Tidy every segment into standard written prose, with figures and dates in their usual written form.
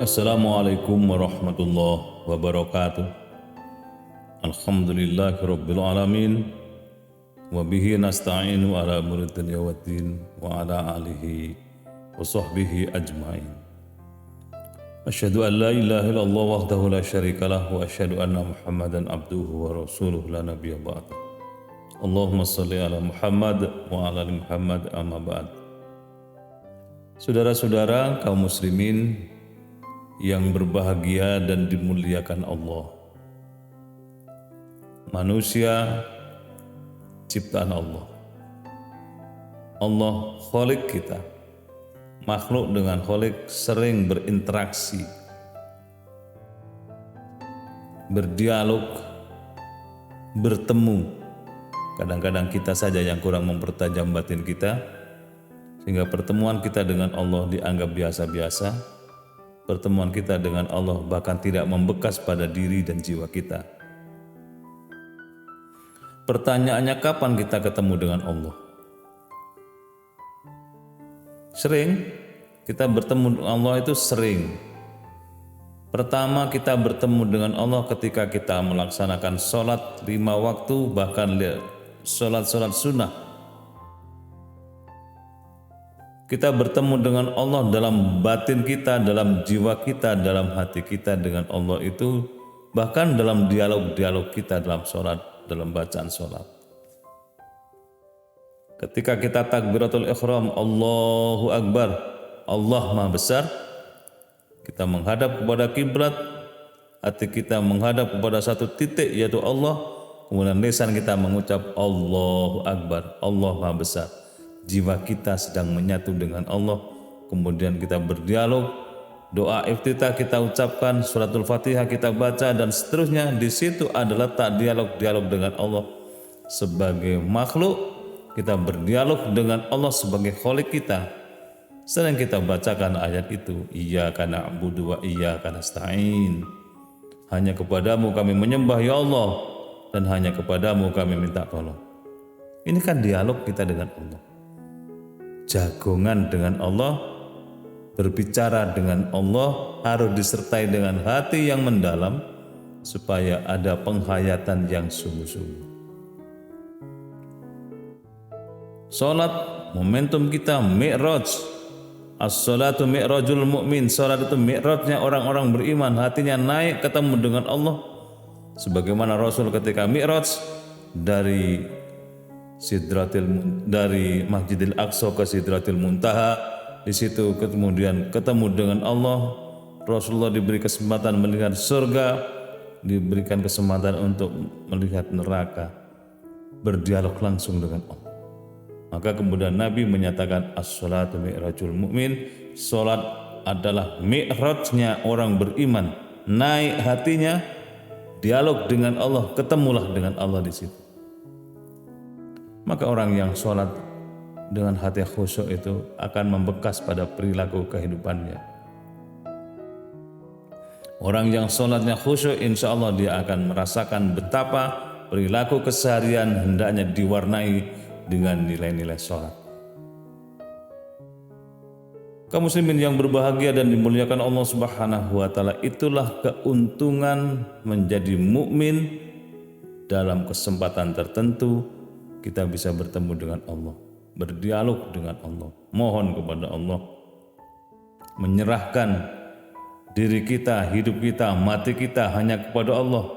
Assalamualaikum warahmatullahi wabarakatuh. Alhamdulillahirabbil alamin wa bihi nasta'inu ala umuri dunya waddin wa ala alihi wa sahbihi ajmain. Asyhadu an la ilaha illallah wahdahu la syarikalah wa asyhadu anna Muhammadan abduhu wa rasuluhu la nabiyya ba'd. Allahumma shalli ala Muhammad wa ala ali Muhammad amma ba'd. Saudara-saudara kaum muslimin yang berbahagia dan dimuliakan Allah. Manusia ciptaan Allah. Allah Khalik kita. Makhluk dengan Khalik sering berinteraksi, berdialog, bertemu. Kadang-kadang kita saja yang kurang mempertajam batin kita, sehingga pertemuan kita dengan Allah dianggap biasa-biasa. Pertemuan kita dengan Allah bahkan tidak membekas pada diri dan jiwa kita. Pertanyaannya, kapan kita ketemu dengan Allah? Sering kita bertemu dengan Allah itu sering. Pertama, kita bertemu dengan Allah ketika kita melaksanakan sholat 5 waktu, bahkan sholat-sholat sunnah. Kita bertemu dengan Allah dalam batin kita, dalam jiwa kita, dalam hati kita dengan Allah itu, bahkan dalam dialog-dialog kita dalam sholat, dalam bacaan sholat. Ketika kita takbiratul ihram, Allahu Akbar, Allah Maha Besar, kita menghadap kepada kiblat, hati kita menghadap kepada satu titik yaitu Allah, kemudian lisan kita mengucap Allahu Akbar, Allah Maha Besar. Jiwa kita sedang menyatu dengan Allah, kemudian kita berdialog, doa iftitah kita ucapkan, suratul Fatihah kita baca, dan seterusnya. Di situ adalah tak dialog-dialog dengan Allah sebagai makhluk, kita berdialog dengan Allah sebagai Khalik kita. Sering kita bacakan ayat itu, Iyyaka na'budu wa iyyaka nasta'in. Hanya kepadamu kami menyembah ya Allah, dan hanya kepadamu kami minta tolong. Ini kan dialog kita dengan Allah. Jagongan dengan Allah, berbicara dengan Allah harus disertai dengan hati yang mendalam supaya ada penghayatan yang sungguh-sungguh. Salat momentum kita mi'raj. As-salatu mi'rajul mu'min. Salat itu mi'rajnya orang-orang beriman, hatinya naik ketemu dengan Allah. Sebagaimana Rasul ketika mi'raj dari Masjidil Aqsa ke Sidratil Muntaha, di situ kemudian ketemu dengan Allah. Rasulullah diberi kesempatan melihat surga, diberikan kesempatan untuk melihat neraka, berdialog langsung dengan Allah. Maka kemudian Nabi menyatakan as-salatu mi'rajul mu'min, salat adalah mi'rajnya orang beriman, naik hatinya, dialog dengan Allah, ketemulah dengan Allah di situ. Maka orang yang sholat dengan hati khusyuk itu akan membekas pada perilaku kehidupannya. Orang yang sholatnya khusyuk, insya Allah dia akan merasakan betapa perilaku keseharian hendaknya diwarnai dengan nilai-nilai sholat. Kaum muslimin yang berbahagia dan dimuliakan Allah Subhanahu wa Ta'ala, itulah keuntungan menjadi mukmin. Dalam kesempatan tertentu kita bisa bertemu dengan Allah, berdialog dengan Allah, mohon kepada Allah, menyerahkan diri kita, hidup kita, mati kita hanya kepada Allah.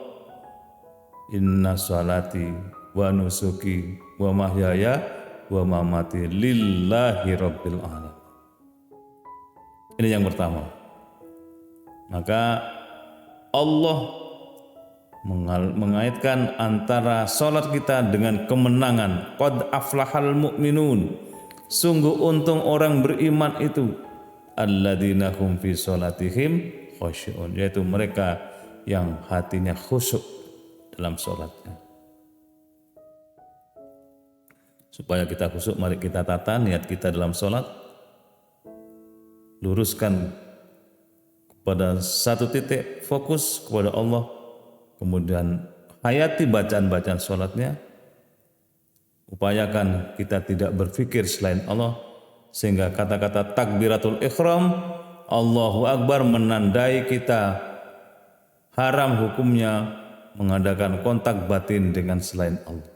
Inna salati wa nusuki wa mahyaya wa mamati lillahi rabbil alamin. Ini yang pertama. Maka Allah mengaitkan antara sholat kita dengan kemenangan. Qad aflahal mu'minun. Sungguh untung orang beriman itu. Alladzina hum fi sholatihim khushu'un. Yaitu mereka yang hatinya khusyuk dalam sholatnya. Supaya kita khusyuk, mari kita tata niat kita dalam sholat. Luruskan pada satu titik, fokus kepada Allah. Kemudian hayati bacaan-bacaan sholatnya. Upayakan kita tidak berpikir selain Allah, sehingga kata-kata takbiratul ihram Allahu Akbar menandai kita haram hukumnya mengadakan kontak batin dengan selain Allah.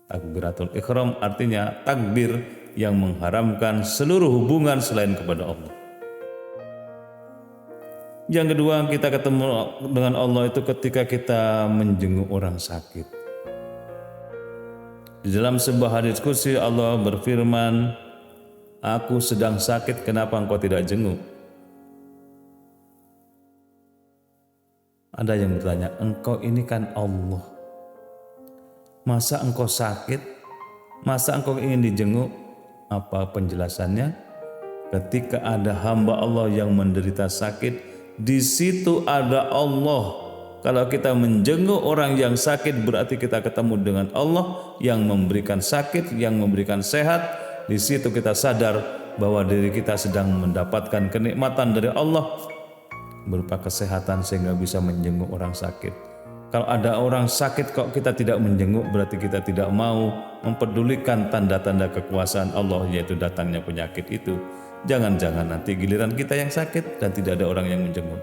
Takbiratul ihram artinya takbir yang mengharamkan seluruh hubungan selain kepada Allah. Yang kedua, kita ketemu dengan Allah itu ketika kita menjenguk orang sakit. Di dalam sebuah hadis qudsi Allah berfirman, "Aku sedang sakit, kenapa engkau tidak jenguk?" Ada yang bertanya, engkau ini kan Allah, masa engkau sakit, masa engkau ingin dijenguk? Apa penjelasannya? Ketika ada hamba Allah yang menderita sakit, di situ ada Allah. Kalau kita menjenguk orang yang sakit, berarti kita ketemu dengan Allah yang memberikan sakit, yang memberikan sehat. Di situ kita sadar bahwa diri kita sedang mendapatkan kenikmatan dari Allah berupa kesehatan sehingga bisa menjenguk orang sakit. Kalau ada orang sakit kok kita tidak menjenguk, berarti kita tidak mau mempedulikan tanda-tanda kekuasaan Allah, yaitu datangnya penyakit itu. Jangan-jangan nanti giliran kita yang sakit dan tidak ada orang yang menjenguk.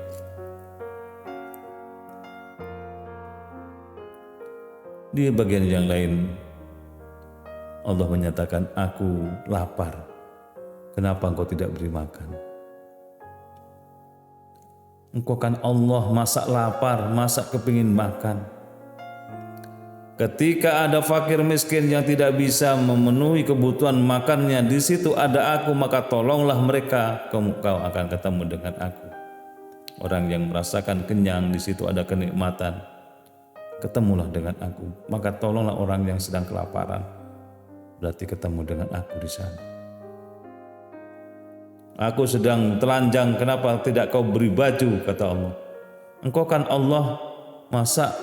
Di bagian yang lain Allah menyatakan, aku lapar, kenapa engkau tidak beri makan? Engkau kan Allah, masa lapar, masa kepingin makan? Ketika ada fakir miskin yang tidak bisa memenuhi kebutuhan makannya, di situ ada aku, maka tolonglah mereka, kau akan ketemu dengan aku. Orang yang merasakan kenyang, di situ ada kenikmatan, ketemulah dengan aku, maka tolonglah orang yang sedang kelaparan, berarti ketemu dengan aku di sana. Aku sedang telanjang, kenapa tidak kau beri baju, kata Allah. Engkau kan Allah, masa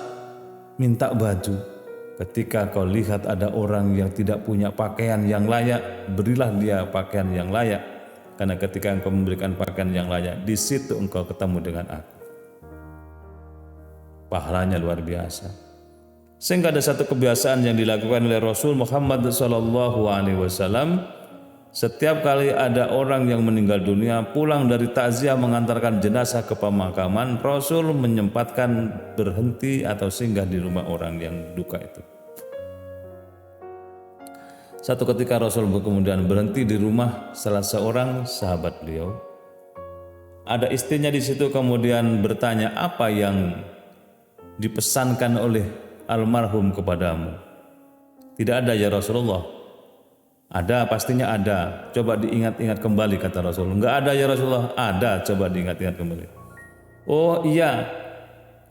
minta baju? Ketika kau lihat ada orang yang tidak punya pakaian yang layak, berilah dia pakaian yang layak. Karena ketika engkau memberikan pakaian yang layak, di situ engkau ketemu dengan aku. Pahalanya luar biasa. Sehingga ada satu kebiasaan yang dilakukan oleh Rasul Muhammad SAW. Setiap kali ada orang yang meninggal dunia, pulang dari takziah mengantarkan jenazah ke pemakaman, Rasul menyempatkan berhenti atau singgah di rumah orang yang duka itu. Satu ketika Rasul kemudian berhenti di rumah salah seorang sahabat beliau. Ada istrinya di situ, kemudian bertanya, apa yang dipesankan oleh almarhum kepadamu? Tidak ada ya Rasulullah. Ada, pastinya ada. Coba diingat-ingat kembali, kata Rasul. Enggak ada ya Rasulullah. Ada, coba diingat-ingat kembali. Oh iya,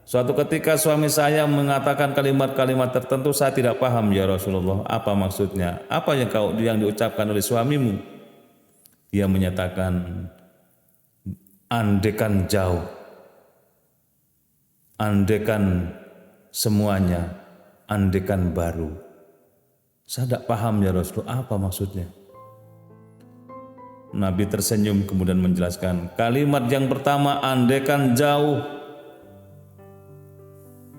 suatu ketika suami saya mengatakan kalimat-kalimat tertentu, saya tidak paham ya Rasulullah. Apa maksudnya? Apa yang diucapkan oleh suamimu? Dia menyatakan, andekan jauh, andekan semuanya, andekan baru. Saya tidak paham ya Rasulullah, apa maksudnya? Nabi tersenyum kemudian menjelaskan, kalimat yang pertama, andekan jauh,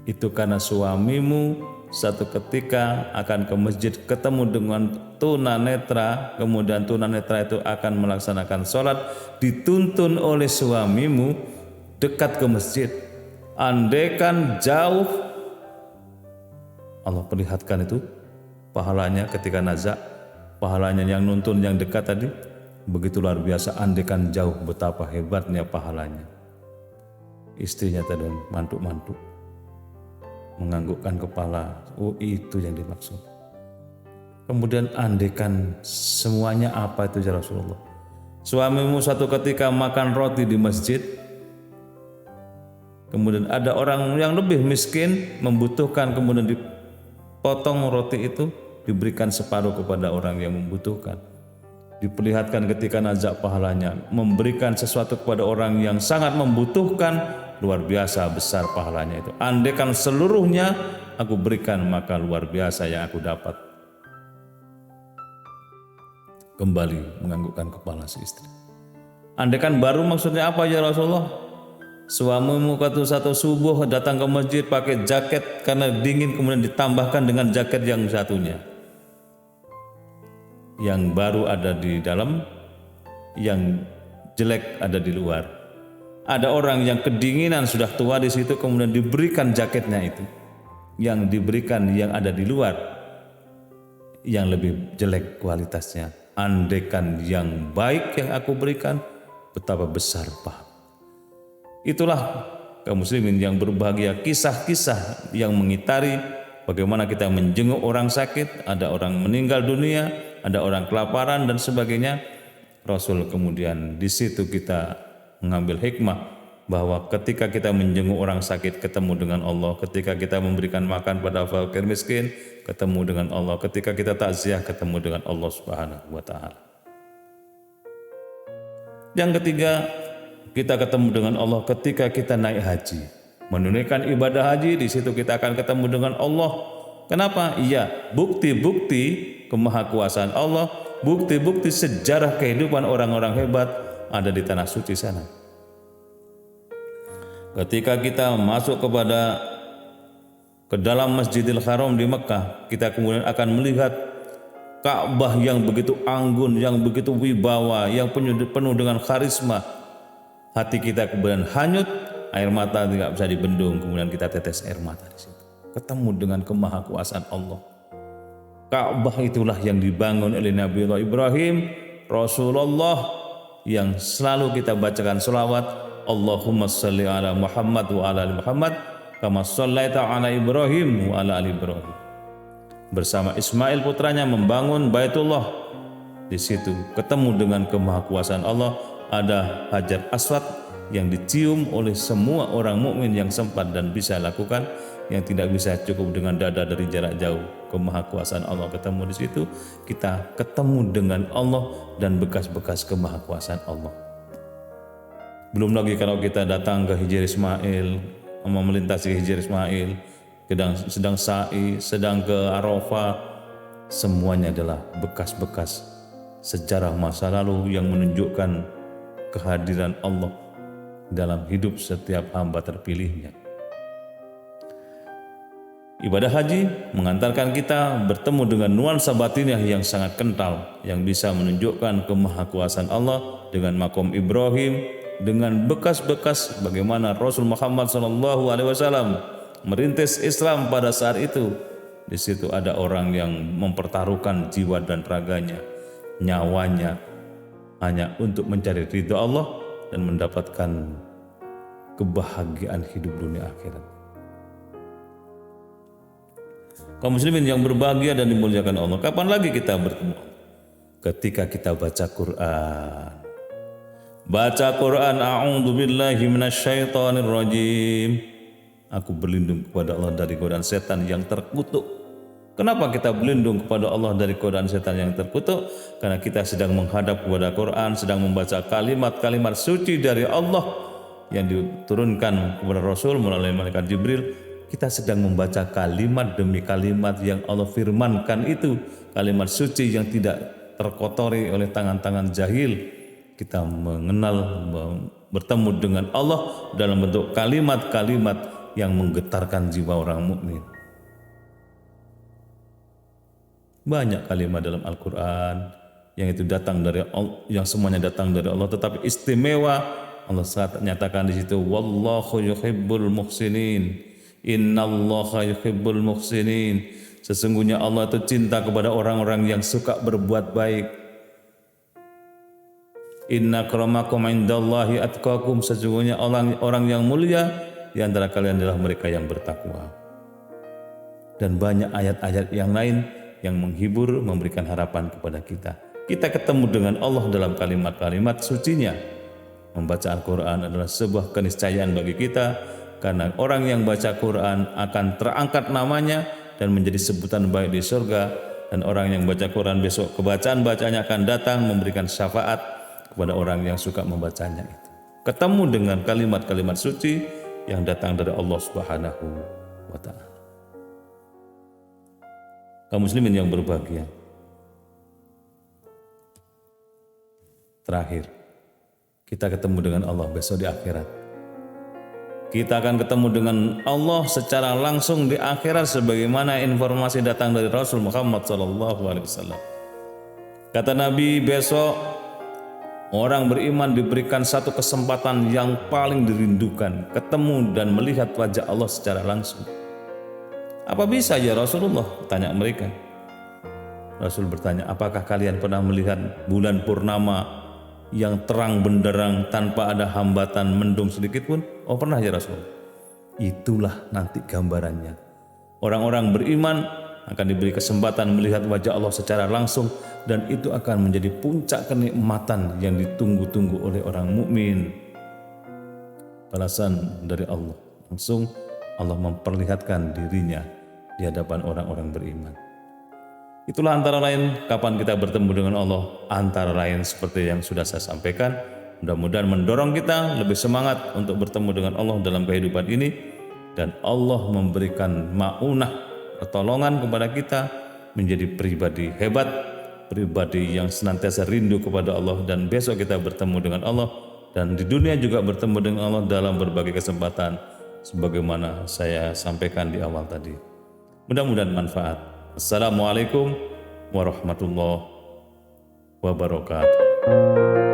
itu karena suamimu satu ketika akan ke masjid ketemu dengan tunanetra, kemudian tunanetra itu akan melaksanakan sholat, dituntun oleh suamimu dekat ke masjid. Andekan jauh, Allah perlihatkan itu pahalanya ketika nazak, pahalanya yang nuntun yang dekat tadi begitu luar biasa. Andekan jauh, betapa hebatnya pahalanya. Istrinya tadi mantuk-mantuk, menganggukkan kepala. Oh, itu yang dimaksud. Kemudian andekan semuanya, apa itu ya Rasulullah? Suamimu satu ketika makan roti di masjid, kemudian ada orang yang lebih miskin membutuhkan, kemudian dipotong roti itu, diberikan separuh kepada orang yang membutuhkan. Diperlihatkan ketika nazak pahalanya, memberikan sesuatu kepada orang yang sangat membutuhkan, luar biasa besar pahalanya itu. Andaikan seluruhnya aku berikan, maka luar biasa yang aku dapat. Kembali menganggukkan kepala si istri. Andaikan baru maksudnya apa ya Rasulullah? Suamimu satu subuh datang ke masjid pakai jaket karena dingin, kemudian ditambahkan dengan jaket yang satunya, yang baru ada di dalam, yang jelek ada di luar. Ada orang yang kedinginan sudah tua di situ kemudian diberikan jaketnya itu. Yang diberikan yang ada di luar yang lebih jelek kualitasnya. Andaikan yang baik yang aku berikan, betapa besar pahala. Itulah kaum muslimin yang berbahagia, kisah-kisah yang mengitari bagaimana kita menjenguk orang sakit, ada orang meninggal dunia, ada orang kelaparan dan sebagainya. Rasul kemudian di situ kita mengambil hikmah bahwa ketika kita menjenguk orang sakit ketemu dengan Allah, ketika kita memberikan makan pada fakir miskin ketemu dengan Allah, ketika kita takziah ketemu dengan Allah Subhanahu wa taala. Yang ketiga, kita ketemu dengan Allah ketika kita naik haji. Menunaikan ibadah haji, di situ kita akan ketemu dengan Allah. Kenapa? Iya, bukti-bukti kemahakuasaan Allah, bukti-bukti sejarah kehidupan orang-orang hebat ada di tanah suci sana. Ketika kita masuk ke dalam Masjidil Haram di Mekah, kita kemudian akan melihat Ka'bah yang begitu anggun, yang begitu wibawa, yang penuh dengan karisma. Hati kita kemudian hanyut, air mata tidak bisa dibendung, kemudian kita tetes air mata di situ. Ketemu dengan kemahakuasaan Allah. Ka'bah itulah yang dibangun oleh Nabi Allah Ibrahim, Rasulullah, yang selalu kita bacakan selawat. Allahumma salli ala Muhammad wa ala ali Muhammad kama sallaita ala Ibrahim wa ala ali Ibrahim. Bersama Ismail putranya membangun Baitullah. Di situ ketemu dengan kemahakuasaan Allah. Ada Hajar Aswad yang dicium oleh semua orang mukmin yang sempat dan bisa lakukan, yang tidak bisa cukup dengan dada dari jarak jauh. Kemahakuasaan Allah ketemu di situ. Kita ketemu dengan Allah dan bekas-bekas kemahakuasaan Allah. Belum lagi kalau kita datang ke Hijr Ismail, melintasi Hijr Ismail, sedang sa'i, sedang ke Arafah, semuanya adalah bekas-bekas sejarah masa lalu yang menunjukkan kehadiran Allah dalam hidup setiap hamba terpilihnya. Ibadah haji mengantarkan kita bertemu dengan nuansa batiniah yang sangat kental, yang bisa menunjukkan kemahakuasaan Allah dengan makom Ibrahim, dengan bekas-bekas bagaimana Rasul Muhammad SAW merintis Islam pada saat itu. Di situ ada orang yang mempertaruhkan jiwa dan raganya, nyawanya, hanya untuk mencari ridha Allah dan mendapatkan kebahagiaan hidup dunia akhirat. Kaum muslimin yang berbahagia dan dimuliakan Allah, kapan lagi kita bertemu? Ketika kita baca Quran. Baca Quran, a'udzu billahi minasyaitonir rajim. Aku berlindung kepada Allah dari godaan setan yang terkutuk. Kenapa kita berlindung kepada Allah dari godaan setan yang terkutuk? Karena kita sedang menghadap kepada Quran, sedang membaca kalimat-kalimat suci dari Allah yang diturunkan kepada Rasul melalui malaikat Jibril. Kita sedang membaca kalimat demi kalimat yang Allah firmankan itu, kalimat suci yang tidak terkotori oleh tangan-tangan jahil. Kita mengenal, bertemu dengan Allah dalam bentuk kalimat-kalimat yang menggetarkan jiwa orang mukmin. Banyak kalimat dalam Al-Quran yang itu datang dari Allah, yang semuanya datang dari Allah, tetapi istimewa Allah nyatakan di situ, wallahu yuhibbul muhsinin, innallaha yuhibbul muhsinin. Sesungguhnya Allah itu cinta kepada orang-orang yang suka berbuat baik. Inna akramakum indallahi atqakum, sesungguhnya orang yang mulia di antara kalian adalah mereka yang bertakwa. Dan banyak ayat-ayat yang lain yang menghibur, memberikan harapan kepada kita. Kita ketemu dengan Allah dalam kalimat-kalimat sucinya. Membaca Al-Quran adalah sebuah keniscayaan bagi kita, karena orang yang baca Quran akan terangkat namanya dan menjadi sebutan baik di surga. Dan orang yang baca Quran besok bacaan-bacaannya akan datang memberikan syafaat kepada orang yang suka membacanya itu. Ketemu dengan kalimat-kalimat suci yang datang dari Allah Subhanahu wa taala. Kaum muslimin yang berbahagia. Terakhir, kita ketemu dengan Allah besok di akhirat. Kita akan ketemu dengan Allah secara langsung di akhirat sebagaimana informasi datang dari Rasul Muhammad SAW. Kata Nabi, besok Orang beriman diberikan satu kesempatan yang paling dirindukan, ketemu dan melihat wajah Allah secara langsung. Apa bisa ya Rasulullah? Tanya mereka. Rasul bertanya, apakah kalian pernah melihat bulan purnama yang terang benderang tanpa ada hambatan mendung sedikit pun? Oh pernah ya Rasul. Itulah nanti gambarannya. Orang-orang beriman akan diberi kesempatan melihat wajah Allah secara langsung, dan itu akan menjadi puncak kenikmatan yang ditunggu-tunggu oleh orang mukmin. Balasan dari Allah, langsung Allah memperlihatkan dirinya di hadapan orang-orang beriman. Itulah antara lain kapan kita bertemu dengan Allah, antara lain seperti yang sudah saya sampaikan. Mudah-mudahan mendorong kita lebih semangat untuk bertemu dengan Allah dalam kehidupan ini, dan Allah memberikan ma'unah, pertolongan kepada kita menjadi pribadi hebat, pribadi yang senantiasa rindu kepada Allah, dan besok kita bertemu dengan Allah, dan di dunia juga bertemu dengan Allah dalam berbagai kesempatan sebagaimana saya sampaikan di awal tadi. Mudah-mudahan manfaat. Assalamualaikum warahmatullahi wabarakatuh.